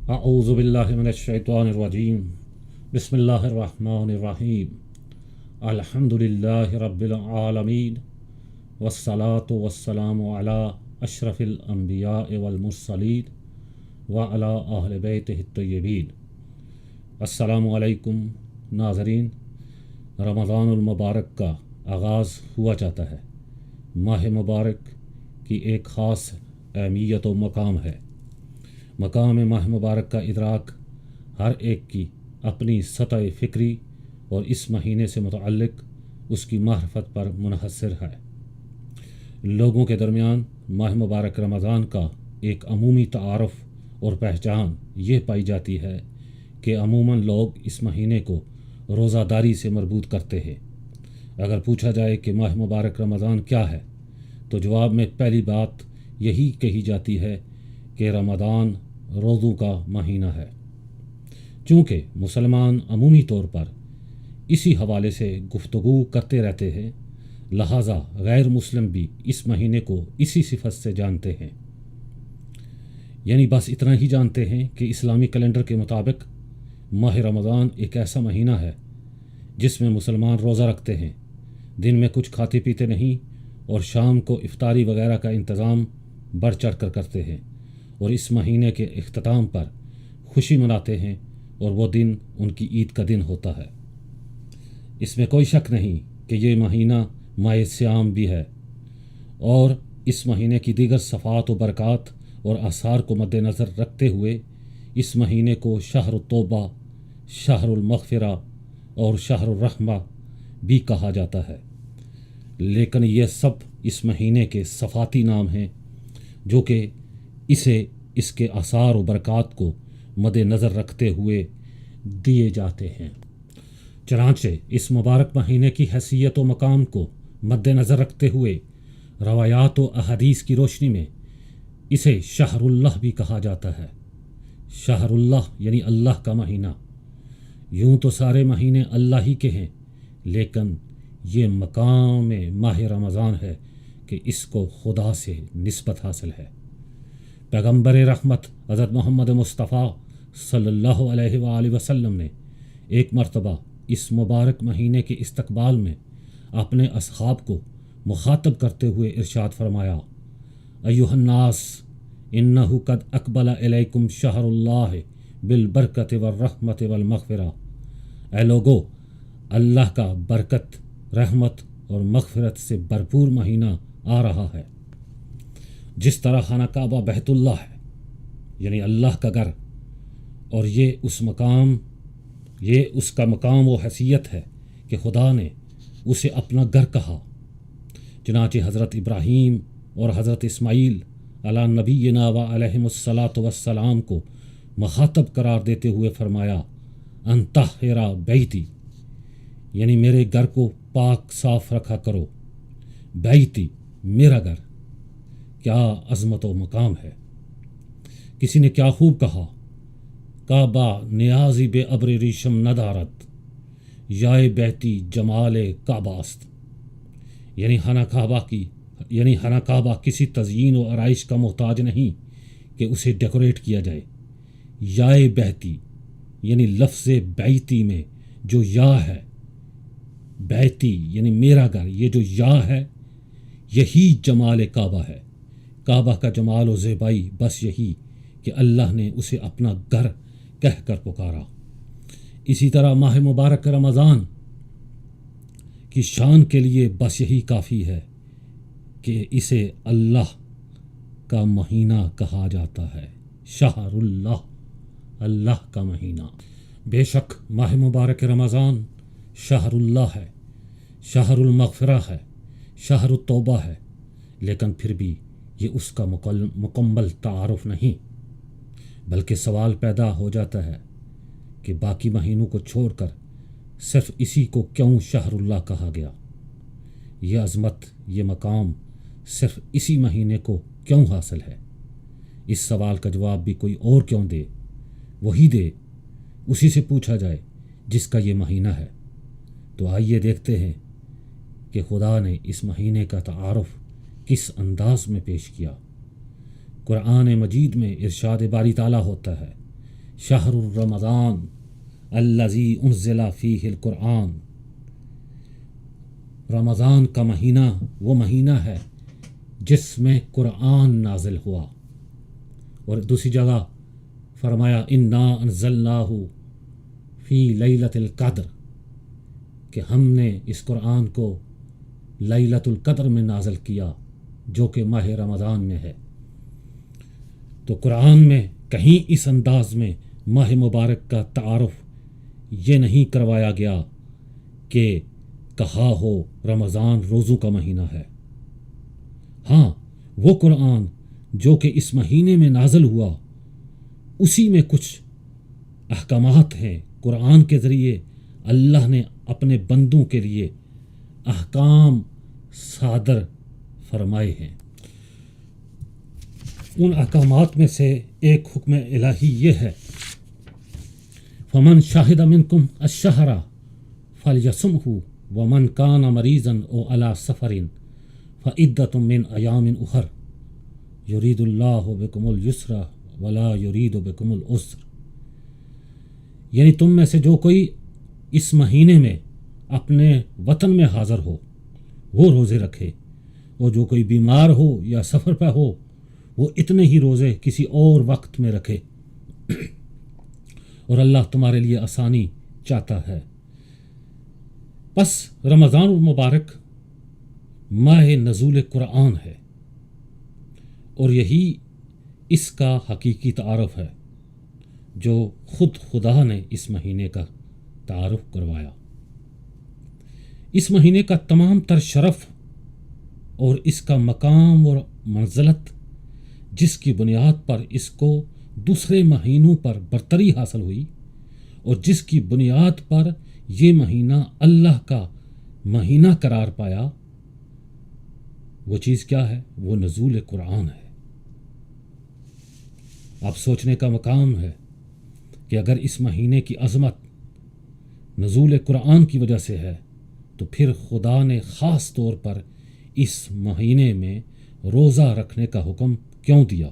اعوذ باللہ من الشیطان الرجیم بسم اللہ الرحمن الرحیم الحمد للہ رب العالمین والصلاة والسلام علی اشرف الانبیاء والمرسلین وعلی اہل بیتہ الطیبین۔ السلام علیکم ناظرین، رمضان المبارک کا آغاز ہوا جاتا ہے۔ ماہ مبارک کی ایک خاص اہمیت و مقام ہے۔ مقام ماہ مبارک کا ادراک ہر ایک کی اپنی سطح فکری اور اس مہینے سے متعلق اس کی معرفت پر منحصر ہے۔ لوگوں کے درمیان ماہ مبارک رمضان کا ایک عمومی تعارف اور پہچان یہ پائی جاتی ہے کہ عموماً لوگ اس مہینے کو روزہ داری سے مربوط کرتے ہیں۔ اگر پوچھا جائے کہ ماہ مبارک رمضان کیا ہے تو جواب میں پہلی بات یہی کہی جاتی ہے کہ رمضان روزوں کا مہینہ ہے۔ چونکہ مسلمان عمومی طور پر اسی حوالے سے گفتگو کرتے رہتے ہیں، لہٰذا غیر مسلم بھی اس مہینے کو اسی صفت سے جانتے ہیں، یعنی بس اتنا ہی جانتے ہیں کہ اسلامی کیلنڈر کے مطابق ماہ رمضان ایک ایسا مہینہ ہے جس میں مسلمان روزہ رکھتے ہیں، دن میں کچھ کھاتے پیتے نہیں اور شام کو افطاری وغیرہ کا انتظام بڑھ چڑھ کر کرتے ہیں، اور اس مہینے کے اختتام پر خوشی مناتے ہیں اور وہ دن ان کی عید کا دن ہوتا ہے۔ اس میں کوئی شک نہیں کہ یہ مہینہ ماہ صیام بھی ہے، اور اس مہینے کی دیگر صفات و برکات اور آثار کو مد نظر رکھتے ہوئے اس مہینے کو شہر التوبہ، شہر المغفرہ اور شہر الرحمہ بھی کہا جاتا ہے۔ لیکن یہ سب اس مہینے کے صفاتی نام ہیں جو کہ اسے اس کے آثار و برکات کو مد نظر رکھتے ہوئے دیے جاتے ہیں۔ چنانچہ اس مبارک مہینے کی حیثیت و مقام کو مد نظر رکھتے ہوئے روایات و احادیث کی روشنی میں اسے شہر اللہ بھی کہا جاتا ہے۔ شہر اللہ یعنی اللہ کا مہینہ۔ یوں تو سارے مہینے اللہ ہی کے ہیں، لیکن یہ مقام ماہ رمضان ہے کہ اس کو خدا سے نسبت حاصل ہے۔ پیغمبر رحمت حضرت محمد مصطفیٰ صلی اللہ علیہ وآلہ وسلم نے ایک مرتبہ اس مبارک مہینے کے استقبال میں اپنے اصحاب کو مخاطب کرتے ہوئے ارشاد فرمایا: ایھا الناس انہ قد اقبل الیکم شہر اللہ بالبرکۃ والرحمۃ والمغفرہ۔ اے لوگو، اللہ کا برکت، رحمت اور مغفرت سے بھرپور مہینہ آ رہا ہے۔ جس طرح خانہ کعبہ بیت اللہ ہے، یعنی اللہ کا گھر، اور یہ اس کا مقام و حیثیت ہے کہ خدا نے اسے اپنا گھر کہا۔ چنانچہ حضرت ابراہیم اور حضرت اسماعیل علی نبینا و علیہم الصلاۃ والسلام کو مخاطب قرار دیتے ہوئے فرمایا: ان طہر بیتی، یعنی میرے گھر کو پاک صاف رکھا کرو۔ بیتی، میرا گھر، کیا عظمت و مقام ہے۔ کسی نے کیا خوب کہا: کعبہ نیازی بے ابر ریشم ندارت، یائے بیتی جمال کعبہ است۔ یعنی خانہ کعبہ کسی تزئین و آرائش کا محتاج نہیں کہ اسے ڈیکوریٹ کیا جائے۔ یائے بیتی یعنی لفظ بیتی میں جو یا ہے، بیتی یعنی میرا گھر، یہ جو یا ہے یہی جمال کعبہ ہے۔ کعبہ کا جمال و زیبائی بس یہی کہ اللہ نے اسے اپنا گھر کہہ کر پکارا۔ اسی طرح ماہ مبارک رمضان کی شان کے لیے بس یہی کافی ہے کہ اسے اللہ کا مہینہ کہا جاتا ہے۔ شہر اللہ، اللہ کا مہینہ۔ بے شک ماہ مبارک رمضان شہر اللہ ہے، شہر المغفرہ ہے، شہر التوبہ ہے، لیکن پھر بھی یہ اس کا مکمل تعارف نہیں، بلکہ سوال پیدا ہو جاتا ہے کہ باقی مہینوں کو چھوڑ کر صرف اسی کو کیوں شہر اللہ کہا گیا؟ یہ عظمت، یہ مقام صرف اسی مہینے کو کیوں حاصل ہے؟ اس سوال کا جواب بھی کوئی اور کیوں دے؟ وہی دے، اسی سے پوچھا جائے جس کا یہ مہینہ ہے۔ تو آئیے دیکھتے ہیں کہ خدا نے اس مہینے کا تعارف کس انداز میں پیش کیا۔ قرآن مجید میں ارشاد باری تعالیٰ ہوتا ہے: شہر الرمضان الذی انزل فیہ القرآن، رمضان کا مہینہ وہ مہینہ ہے جس میں قرآن نازل ہوا۔ اور دوسری جگہ فرمایا انا انزلناہ فی لیلۃ القدر، کہ ہم نے اس قرآن کو لیلۃ القدر میں نازل کیا جو کہ ماہ رمضان میں ہے۔ تو قرآن میں کہیں اس انداز میں ماہ مبارک کا تعارف یہ نہیں کروایا گیا کہ کہا ہو رمضان روزوں کا مہینہ ہے۔ ہاں، وہ قرآن جو کہ اس مہینے میں نازل ہوا اسی میں کچھ احکامات ہیں۔ قرآن کے ذریعے اللہ نے اپنے بندوں کے لیے احکام صادر فرمائے ہیں۔ ان احکامات میں سے ایک حکم الہی یہ ہے فمن شاہد منکم الشہر فلیصمہ ومن کان مریضا او علی سفر فعدۃ من ایام اخر یرید اللہ بکم الیسر ولا یرید بکم العسر، یعنی تم میں سے جو کوئی اس مہینے میں اپنے وطن میں حاضر ہو وہ روزے رکھے، اور جو کوئی بیمار ہو یا سفر پہ ہو وہ اتنے ہی روزے کسی اور وقت میں رکھے، اور اللہ تمہارے لیے آسانی چاہتا ہے۔ پس رمضان المبارک ماہ نزول قرآن ہے، اور یہی اس کا حقیقی تعارف ہے جو خود خدا نے اس مہینے کا تعارف کروایا۔ اس مہینے کا تمام تر شرف اور اس کا مقام اور منزلت جس کی بنیاد پر اس کو دوسرے مہینوں پر برتری حاصل ہوئی، اور جس کی بنیاد پر یہ مہینہ اللہ کا مہینہ قرار پایا، وہ چیز کیا ہے؟ وہ نزول قرآن ہے۔ اب سوچنے کا مقام ہے کہ اگر اس مہینے کی عظمت نزول قرآن کی وجہ سے ہے تو پھر خدا نے خاص طور پر اس مہینے میں روزہ رکھنے کا حکم کیوں دیا؟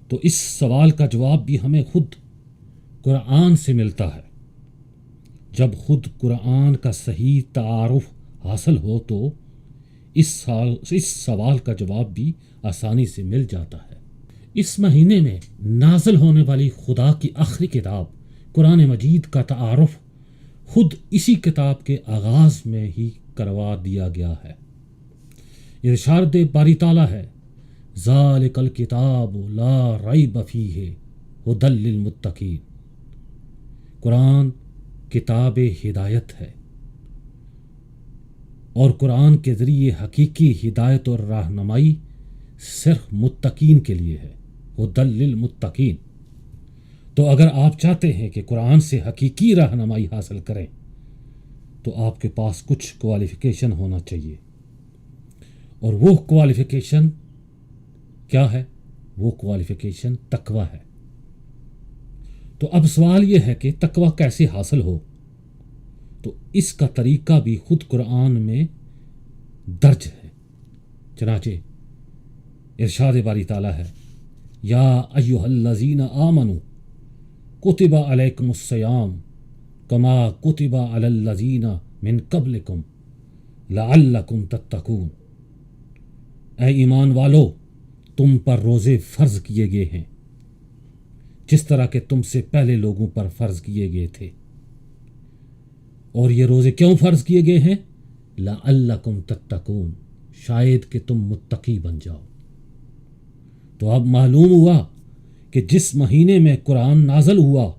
تو اس سوال کا جواب بھی ہمیں خود قرآن سے ملتا ہے۔ جب خود قرآن کا صحیح تعارف حاصل ہو تو اس سوال کا جواب بھی آسانی سے مل جاتا ہے۔ اس مہینے میں نازل ہونے والی خدا کی آخری کتاب قرآن مجید کا تعارف خود اسی کتاب کے آغاز میں ہی کروا دیا گیا ہے۔ ارشاد باری تعالیٰ ہے ذالک الکتاب لا ریب فیہ ھدی للمتقین، قرآن کتاب ہدایت ہے، اور قرآن کے ذریعے حقیقی ہدایت اور رہنمائی صرف متقین کے لیے ہے، ھدی للمتقین۔ تو اگر آپ چاہتے ہیں کہ قرآن سے حقیقی رہنمائی حاصل کریں تو آپ کے پاس کچھ کوالیفیکیشن ہونا چاہیے، اور وہ کوالیفیکیشن کیا ہے؟ وہ کوالیفیکیشن تقویٰ ہے۔ تو اب سوال یہ ہے کہ تقویٰ کیسے حاصل ہو؟ تو اس کا طریقہ بھی خود قرآن میں درج ہے۔ چنانچہ ارشاد باری تعالیٰ ہے یا ایھا الذین آمنوا کتب علیکم الصیام کما کتب علی الذین من قبلکم لعلکم تتقون، اے ایمان والو، تم پر روزے فرض کیے گئے ہیں جس طرح کہ تم سے پہلے لوگوں پر فرض کیے گئے تھے۔ اور یہ روزے کیوں فرض کیے گئے ہیں؟ لعلکم تتقون، شاید کہ تم متقی بن جاؤ۔ تو اب معلوم ہوا کہ جس مہینے میں قرآن نازل ہوا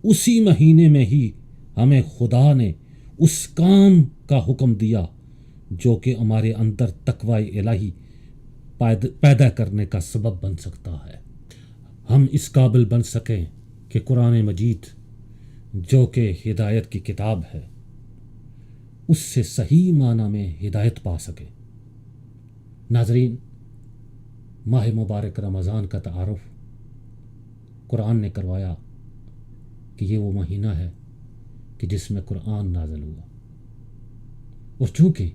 اسی مہینے میں ہی ہمیں خدا نے اس کام کا حکم دیا جو کہ ہمارے اندر تقوی الہی پیدا کرنے کا سبب بن سکتا ہے۔ ہم اس قابل بن سکیں کہ قرآن مجید جو کہ ہدایت کی کتاب ہے اس سے صحیح معنی میں ہدایت پا سکیں۔ ناظرین، ماہ مبارک رمضان کا تعارف قرآن نے کروایا کہ یہ وہ مہینہ ہے کہ جس میں قرآن نازل ہوا، اور چونکہ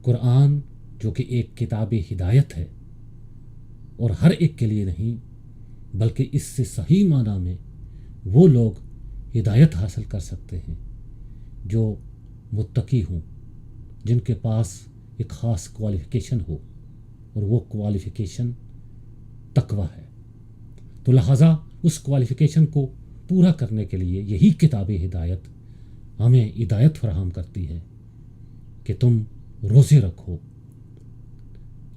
قرآن جو کہ ایک کتاب ہدایت ہے اور ہر ایک کے لیے نہیں، بلکہ اس سے صحیح معنی میں وہ لوگ ہدایت حاصل کر سکتے ہیں جو متقی ہوں، جن کے پاس ایک خاص کوالیفیکیشن ہو، اور وہ کوالیفیکیشن تقوی ہے۔ تو لہٰذا اس کوالیفیکیشن کو پورا کرنے کے لیے یہی کتاب ہدایت ہمیں ہدایت فراہم کرتی ہے کہ تم روزے رکھو،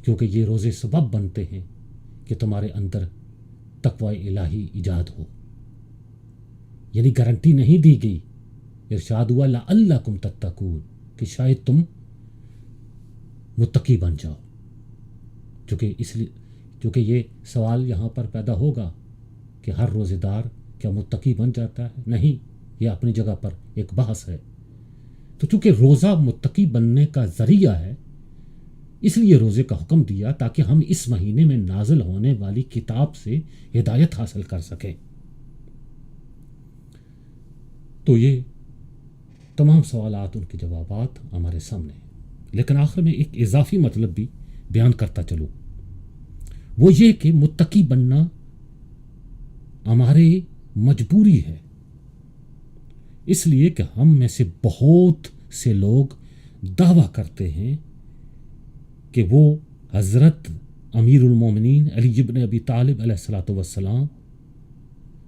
کیونکہ یہ روزے سبب بنتے ہیں کہ تمہارے اندر تقوی الہی ایجاد ہو۔ یعنی گارنٹی نہیں دی گئی، ارشاد ہوا لعلکم تتقون، کہ شاید تم متقی بن جاؤ۔ کیونکہ یہ سوال یہاں پر پیدا ہوگا کہ ہر روزے دار کیا متقی بن جاتا ہے؟ نہیں، یہ اپنی جگہ پر ایک بحث ہے۔ تو چونکہ روزہ متقی بننے کا ذریعہ ہے، اس لیے روزے کا حکم دیا تاکہ ہم اس مہینے میں نازل ہونے والی کتاب سے ہدایت حاصل کر سکیں۔ تو یہ تمام سوالات، ان کے جوابات ہمارے سامنے ہیں، لیکن آخر میں ایک اضافی مطلب بھی بیان کرتا چلوں، وہ یہ کہ متقی بننا ہماری مجبوری ہے، اس لیے کہ ہم میں سے بہت سے لوگ دعویٰ کرتے ہیں کہ وہ حضرت امیر المومنین علی ابن ابی طالب علیہ الصلاۃ والسلام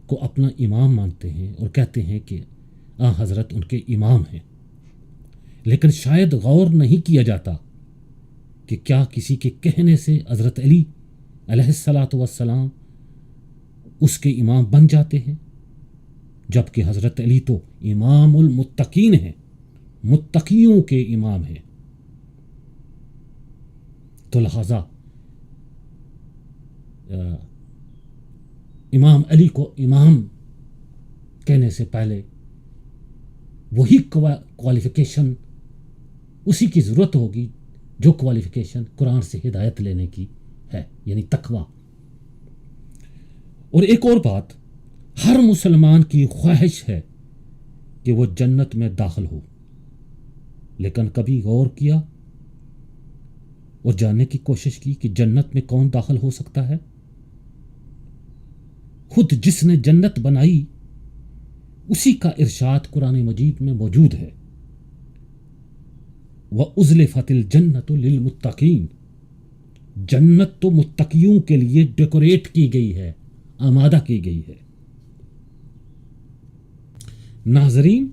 کو اپنا امام مانتے ہیں اور کہتے ہیں کہ حضرت ان کے امام ہیں، لیکن شاید غور نہیں کیا جاتا کہ کیا کسی کے کہنے سے حضرت علی علیہ الصلاۃ والسلام اس کے امام بن جاتے ہیں، جبکہ حضرت علی تو امام المتقین ہیں، متقیوں کے امام ہیں۔ تو لہٰذا امام علی کو امام کہنے سے پہلے وہی کوالیفیکیشن اسی کی ضرورت ہوگی جو کوالیفیکیشن قرآن سے ہدایت لینے کی ہے، یعنی تقوی۔ اور ایک اور بات، ہر مسلمان کی خواہش ہے کہ وہ جنت میں داخل ہو، لیکن کبھی غور کیا اور جاننے کی کوشش کی کہ جنت میں کون داخل ہو سکتا ہے؟ خود جس نے جنت بنائی اسی کا ارشاد قرآن مجید میں موجود ہے، وَأُزْلِفَتِ الْجَنَّةُ لِلْمُتَّقِينَ، جنت تو متقیوں کے لیے ڈیکوریٹ کی گئی ہے، آمادہ کی گئی ہے۔ ناظرین،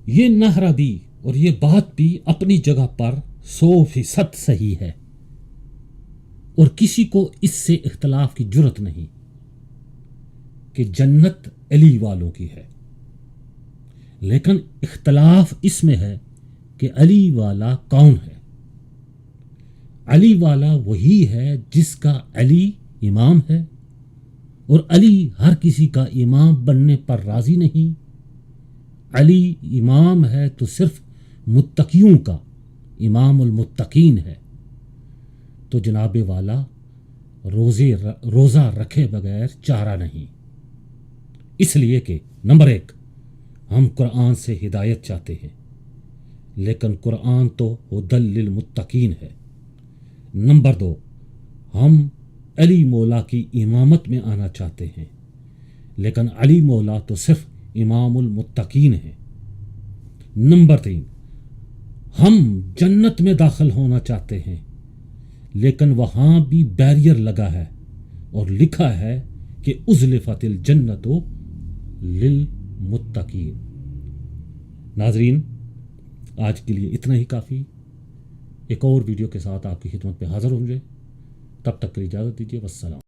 یہ نعرہ بھی اور یہ بات بھی اپنی جگہ پر 100% صحیح ہے، اور کسی کو اس سے اختلاف کی جرت نہیں کہ جنت علی والوں کی ہے، لیکن اختلاف اس میں ہے کہ علی والا کون ہے۔ علی والا وہی ہے جس کا علی امام ہے، اور علی ہر کسی کا امام بننے پر راضی نہیں۔ علی امام ہے تو صرف متقیوں کا، امام المتقین ہے۔ تو جناب والا روزہ رکھے بغیر چارہ نہیں، اس لیے کہ نمبر 1، ہم قرآن سے ہدایت چاہتے ہیں، لیکن قرآن تو ہدی للمتقین ہے۔ نمبر 2، ہم علی مولا کی امامت میں آنا چاہتے ہیں، لیکن علی مولا تو صرف امام المتقین ہیں۔ نمبر 3، ہم جنت میں داخل ہونا چاہتے ہیں، لیکن وہاں بھی بیریئر لگا ہے اور لکھا ہے کہ ازلفت الجنت للمتقین۔ ناظرین، آج کے لیے اتنا ہی کافی، ایک اور ویڈیو کے ساتھ آپ کی خدمت پہ حاضر ہوں گے، تب تک کے لیے اجازت دیجیے، والسلام۔